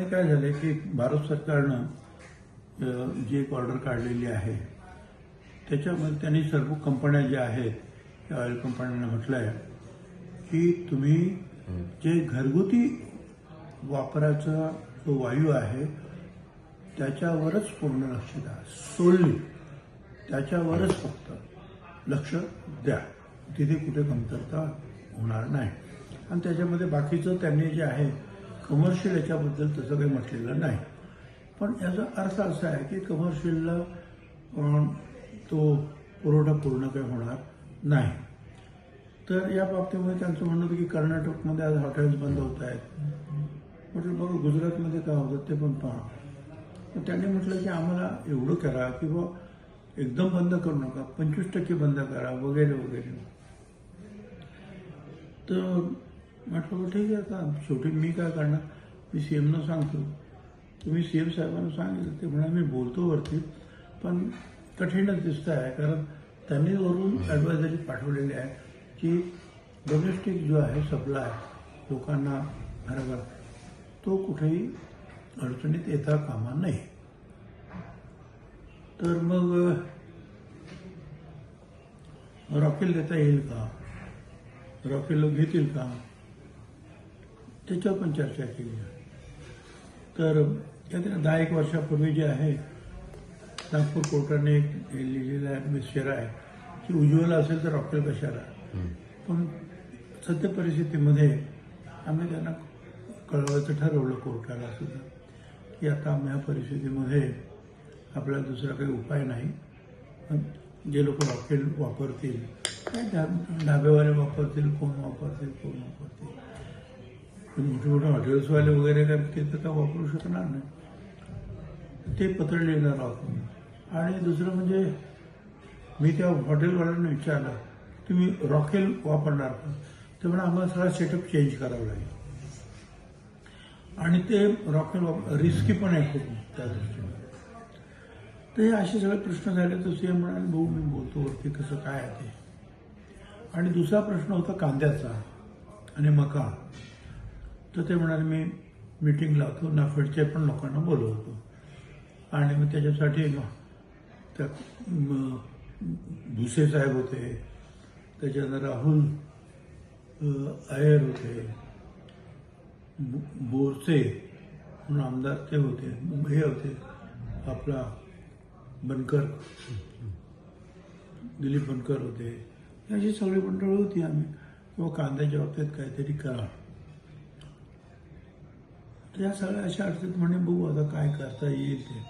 काय झालंय की भारत सरकारनं जी एक ऑर्डर काढलेली आहे त्याच्यामध्ये त्यांनी सर्व कंपन्या ज्या आहेत त्या ऑइल कंपन्यांना म्हटलं आहे की तुम्ही जे घरगुती वापराचा जो वायू आहे त्याच्यावरच पूर्ण लक्ष द्या, सोडली त्याच्यावरच फक्त लक्ष द्या, तिथे कुठे कमतरता होणार नाही. आणि त्याच्यामध्ये बाकीचं त्यांनी जे आहे कमर्शियल याच्याबद्दल तसं काही म्हटलेलं नाही. पण याचा अर्थ असा आहे की कमर्शियलला तो पुरवठा पूर्ण काही होणार नाही. तर या बाबतीमध्ये त्यांचं म्हणणं होतं की कर्नाटकमध्ये आज हॉटेल्स बंद होत आहेत. म्हटलं बघा गुजरातमध्ये काय होतं ते पण पहा. तर त्यांनी म्हटलं की आम्हाला एवढं करा की बा एकदम बंद करू नका, 25% बंद करा वगैरे वगैरे. तर म्हटलं ठीक आहे, का शेवटी मी काय करणार, मी सीएमना सांगतो. तुम्ही सीएम साहेबांना सांगितलं, ते म्हणा मी बोलतो वरती, पण कठीणच दिसतं आहे. कारण त्यांनी वरून ॲडवायझरी पाठवलेली आहे की डोमेस्टिक जो आहे सप्लाय लोकांना घराघर तो कुठेही अडचणीत येता कामा नये. तर मग रॉकेल देता येईल का, रॉकेल घेतील का, त्याच्यावर पण चर्चा केली आहे. तर त्यात 10-1 वर्षापूर्वी जे आहे नागपूर कोर्टाने एक लिहिलेला विषय आहे की उज्ज्वला असेल तर रॉकेल कशाला. पण सध्या परिस्थितीमध्ये आम्ही त्यांना कळवायचं ठरवलं कोर्टाला सुद्धा की आता आम्ही ह्या परिस्थितीमध्ये आपल्याला दुसरा काही उपाय नाही. जे लोक रॉकेल वापरतील, काय ढाबेवाले वापरतील, कोण वापरतील. मोठे मोठे हॉटेल्सवाले वगैरे काय तिथं काय वापरू शकणार नाही, ते पत्र लिहिणार आहोत. आणि दुसरं म्हणजे मी त्या हॉटेलवाल्यांना विचारलं तुम्ही रॉकेल वापरणार का, ते म्हणा आम्हाला सगळा सेटअप चेंज करावा लागेल. आणि ते रॉकेल रिस्की पण आहे खूप त्या दृष्टीने. तर हे असे सगळे प्रश्न झाले. तर सीएम म्हणाले भाऊ मी बोलतो वरती कसं काय आहे ते. आणि दुसरा प्रश्न होता कांद्याचा आणि मका. तर ते म्हणाले मी मीटिंग लावतो, नाफेडचे पण लोकांना बोलवतो. आणि मग त्याच्यासाठी त्या भुसे साहेब होते, त्याच्यानंतर राहुल अय्यर होते, बोरसे म्हणून आमदार ते होते, हे होते आपला बनकर, दिलीप बनकर होते. अशी सगळी मंडळी होती. आम्ही किंवा कांद्याच्या बाबतीत काहीतरी करा. तर या सगळ्या अशा अडचणीत म्हणे बघू आता काय करता येईल ते.